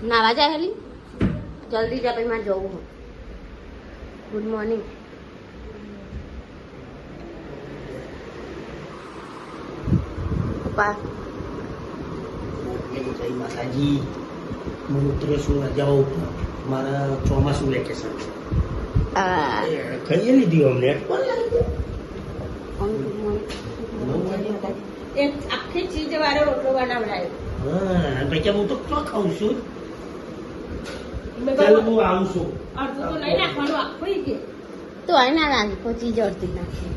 નાવા જાય હેલી જલ્દી જા, પછી મારે જવું હોય. Good morning. પપ્પા જય માતાજી. મુત્રેશ્વર જાઓ મારા ચોમાસું વેકેશન ખાઈ લીધી અમને એક આખી ચીજ વાળો રોટલો બનાવડાયો. હા પછી હું તો ક્યાં ખાઉં છું. ચાલ હું આવું છું. અડધું તો નહીં નાખવાનું, આખું કે તો અહીં ના નાખી ચીજ અડધી નાખી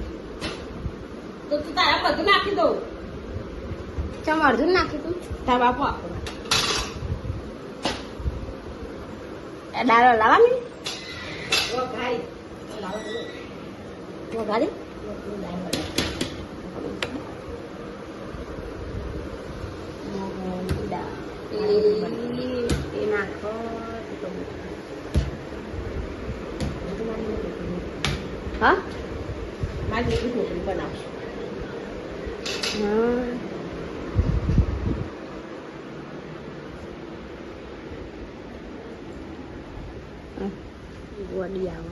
તો તું તારા બધું નાખી દઉં. ચમ અડધું નાખી તું તારા બાપુ આપો દાળ લાવવાની વઘારી એ નાખો હા મારી જેટલી ઢોકળી બનાવશું. વડી આવે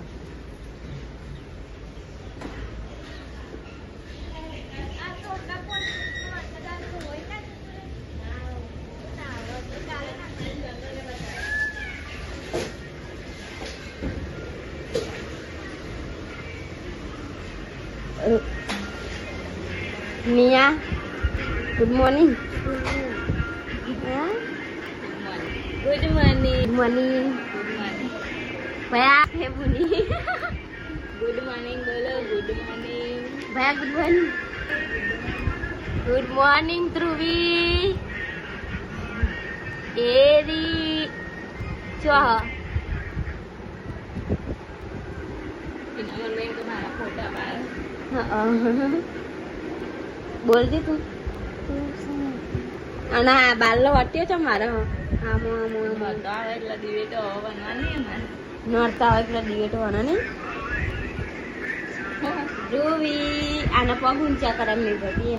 Nia, good morning. Good morning. Good morning. Baya, hey Buni. Good morning, bolo. Good morning. Baya, good morning. Good morning, Dhruvi. Eri. Chua. બોલજે તું અને આ બારલો વટ્યો છે મારો. નોરતા આવે એટલે દિવેટો બનાવવાની. ધ્રુવી આના પગ ઊંચા કરે નહીં બધી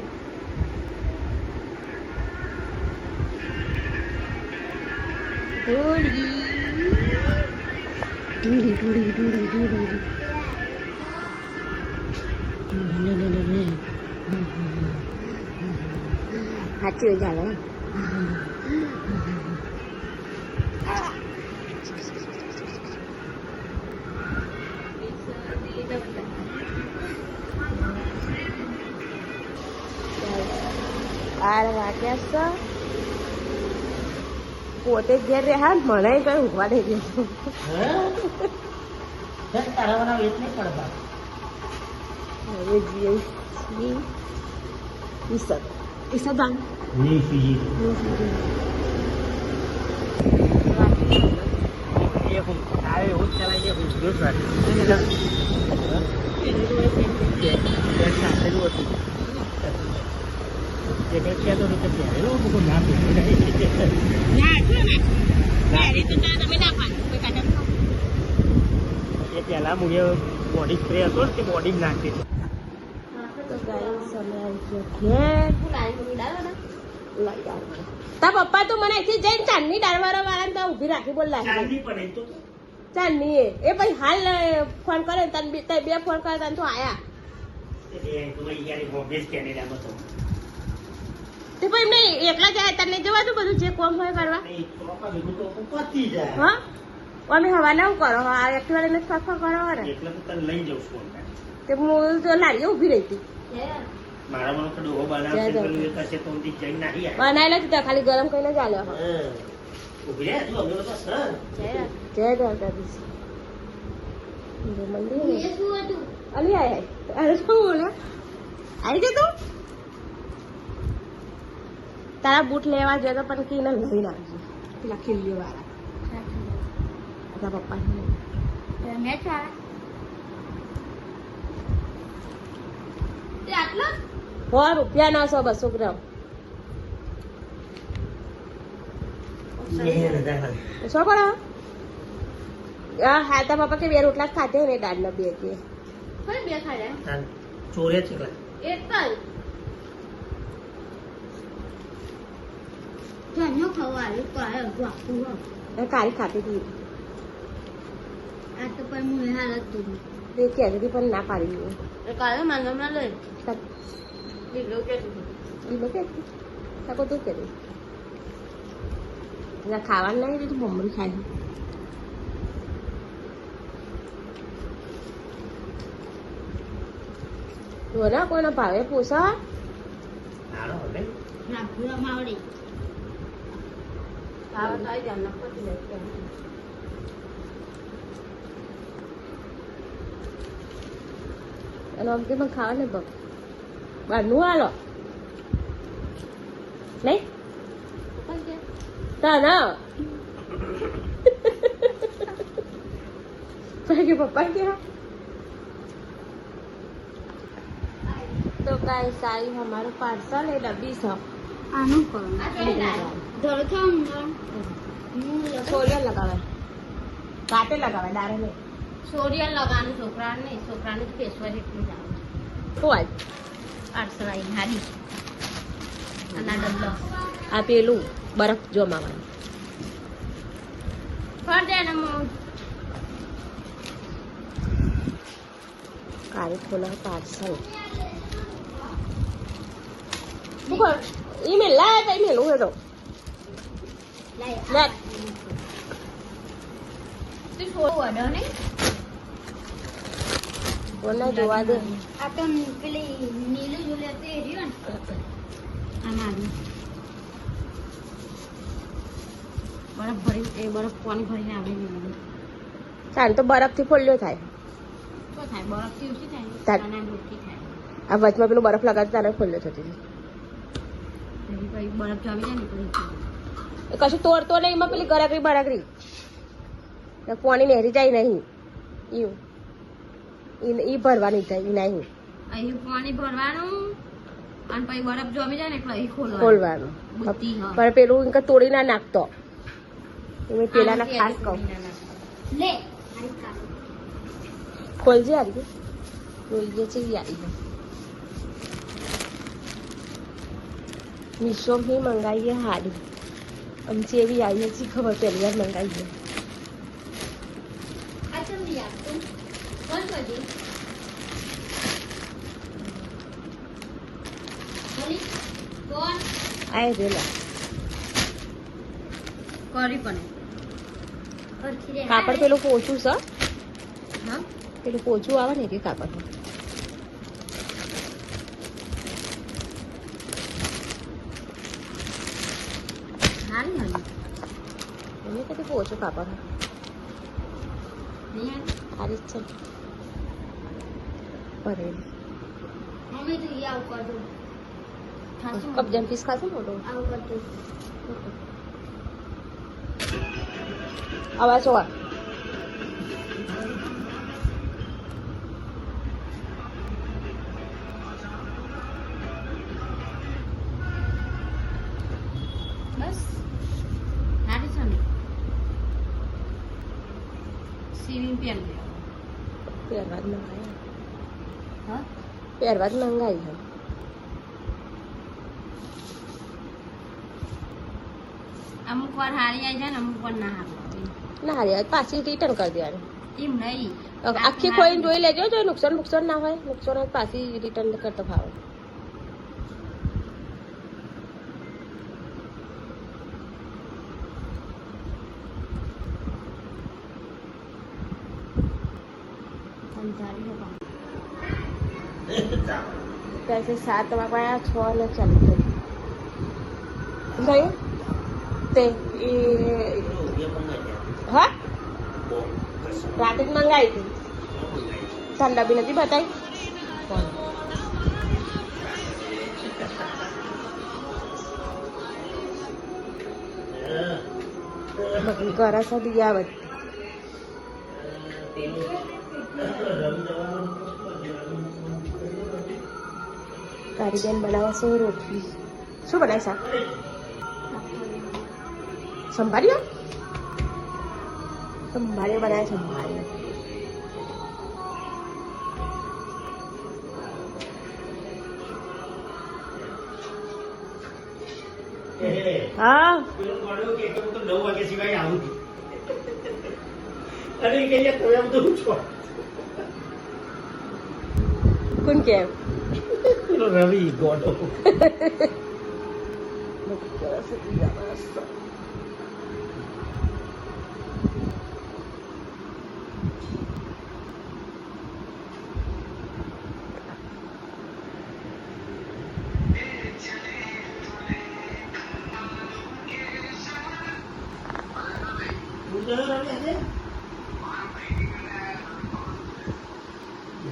ધૂળી સાચી ચાલો. વાગ્યા છે પોતે ઘેર રે. હા મને કઈ ઊંઘવા દઈ દે તારા વેચ નહીં પડતા. હવે જઈએ ઈસદાન નહીં ફીજી એવું ચલાવી જાય પેલા મુજબ બોડી સ્પ્રે હતો ને તે બોડી નાખી. તા પપ્પા તો મને અહીંથી જઈને ચાંદની દાળવાળા વાળા તો ઉભી રાખી બોલ લાગી ચાંદની એ પછી હાલ ફોન કરે તને બે ફોન કરે તને તો આયા તે પછી મેં એકલા જાય તને જવાનું બધું જે કોમ હોય કરવા. હા અમે હવા ના કરો એકલા ને ફફા કરો ને લઈ જાઉં છું તે હું તો લારીએ ઉભી રહી હતી. બનાવેલા જ ખાલી ગરમ કરીને ચાલ્યો. જય દ્વારકાધીશ. અલી આય શું બોલે આવી જા તું. તારા બૂટ લેવા જોઈએ તો પણ કીને લઈ નાખજો પેલા ખીલ્લીઓ વાળા પપ્પા ₹100 ના 100-200 ગ્રામ. શું કરો? હા તા પપ્પા કે 2 રોટલા ખાધે ને દાળના 2 કે 2 ખાધા ચોરે છે એક જ જન્યો ખવાયું કાય આખું કાળી ખાતી હતી આ તો પણ મુએ હાલત તું તે કહેતી પણ ના પાડી દીધું કાલે માંગમના લઈ લીલો કે સકો તું કે ખાવાનું નહીં દીધું મમ્મી ખાય ના કોઈને ભાવે પોસા નાનો હવે રાખું માવડી ખાવા તો આવી જામ પછી લે અને આમ કે મને ખાવા નહીં બગ બહારનું હાલો નહીં તા ના કે પપ્પા क्या तो गाइस आई हमारा पार्सल है डब्बी सब આનું કરો ધરો થામ सोरियल लगावे काटे लगावे डारे में સોરિયલ લગાનું છોકરાને ફેસવા જેટલું જ આવે तो आज પાર્સલ આવી હારી અને આ ડબ્બો આ પેલું બરફ જમાવાનું ફર દે ને કારે ખોલા પાર્સલ ઉપર ઈમેલ લાયા તા ઈમેલ હોય તો લે તું છોડ વડો ને કોને જોવા દે આ તો પેલી નીલું જોલે તે રહ્યો ને આ મારું બરફ ભરી એ બરફ પાણી ભરીને આવે ને ચાલ તો બરફથી ફોલ્યો થાય શું થાય બરફથી ઓછી થાય નાના ડૂબથી થાય આ વચમાં પેલું બરફ લગાડતા તારે ફોલ્યો થતી પછી બરફ જમી જાય ને પછી એ કશું તોડતો નહીં એમાં પેલી ગરાગરી બરાગરી પાણી નહેરી જાય નહીં ઈ ભરવાની થાય ઈ નહીં અહીં પાણી ભરવાનું અને પછી બરફ જમી જાય ને એટલે અહીં ખોલવાનું બુદ્ધિ હા પણ પેલું ઇનકા તોડી ના નાખતો મેં પેલાના ખાસ કહું લે ખોલજે આવી જોઈએ છે આવી મીશો ही મંગાવીએ હાડી આમची એવી આવી છે ખબર પહેલી વાર મંગાવીએ આ ચમ યાર તું કોણ કરી બોલી કોણ આય રેલા કરી પણ કાપડ પેલું પોચું છે હા પેલું પોચું આવે ને કે કાપડ હારી હારી એને કદી પોચું કાપડ નહીં હારી જ છે ભરેલું મમ્મી તું ઈ આવું કરજો ખાસું કબજન પીસ ખાશે મોટો આવું કરજો અવાજ હોવા બસ હારી છે ને સીવિંગ પેન પહેરવા જ મંગાવી હા પહેરવા જ મંગાવી છે અમુક વાર હારી આવી જાય ને અમુક વાર ના હારી ના હારી પાછી રિટર્ન કરી દેવાની એમ નહીં આખી ખોઈને જોઈ લેજો જો નુકસાન ના હોય નુકસાન હોય પાછી રિટર્ન કરતો ભાવ कैसे 7 વાગ્યા 6 ને ચાલુ થઈ ગયું તે હા રાતે જ મંગાવી હતી ઠંડા બી નથી બતાવી ઘરા સુધી આવે તારી બેન બનાવે છે રોટલી શું બનાવી શાક સંભાળ્યો બનાવે સંભાળ્યો હા પેલો મોડો કે હું તો 9 વાગ્યા સિવાય આવું છું. અને એ કહીએ તો એમ તો હું છો. કોણ કેમ પેલો રવિ ગોડો. તું ગયો રવિ આજે?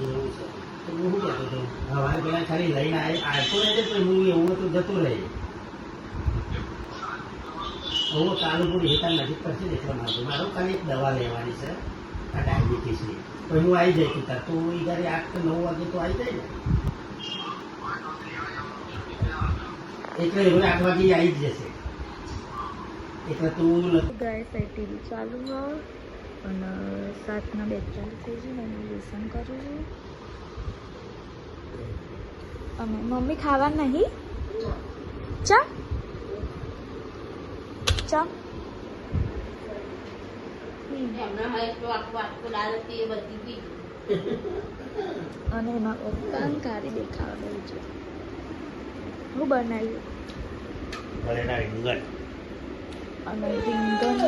એવું છે. તો હું શું કહેતો હતો? હવારે પેલા ખાલી લઈને આવતો રહેજે તો હું એવું તો જતો રહે. હું કાલુપુર હેઠળ નજીક પડશે ને એટલા માટે મારો ખાલી એક દવા લેવાની છે આ ડાયાબિટીસની. તો હું આવી જાય તું તાર તો એ ઘરે 8 કે 9 વાગે તો આવી જાય ને. એટલે હવે 8 વાગે આવી જ જશે. એટલે તું ગાય ટીવી ચાલુ હોય અને 7:42 થઈ છે ને એનું લેસન કરું છું અને મમ્મી ખાવા નહીં ચા ચા હમણાં હવે તો આખું દાળ હતી એ બધી પી. અને એમાં પપ્પાને કારી દેખાવા દઉં છું હું બનાવ્યું બળેના રીંગણ અને રીંગણ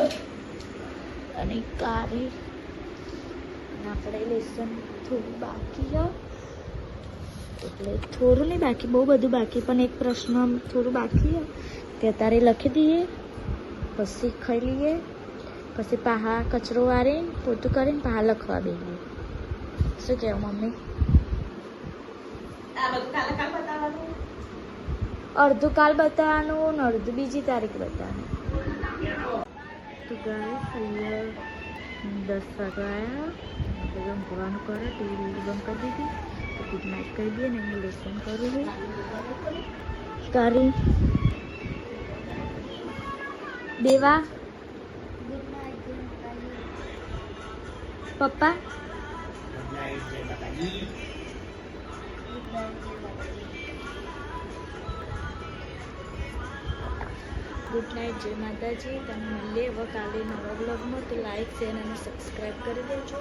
અને કારી અને આપણે લેસન થોડું બાકી છે એટલે થોડું નહીં બાકી બહુ બધું બાકી પણ એક પ્રશ્ન થોડું બાકી છે તે અત્યારે લખી દઈએ પછી ખાઈ લઈએ પછી પાહા કચરો વાળી પોતું કરીને પાહા લખવા બેસીએ શું કહેવું મમ્મી આ બધું કાલે કાલ બતાવવાનું. અડધું કાલ બતાવવાનું ને અડધું બીજી તારીખ બતાવવાનું તો ગાય અહીંયા 10 વાગ્યા બધા ઊંઘવાનું કરે ટીવી બંધ કરી દીધી તો ગુડ નાઇટ કરી દઈએ ને હું લેસન કરું છું કરી દેવા પપ્પા ગુડ નાઇટ જય માતાજી તમે મળીએ હવે કાલે નવા બ્લોગમાં તો લાઈક શેર અને સબસ્ક્રાઈબ કરી દેજો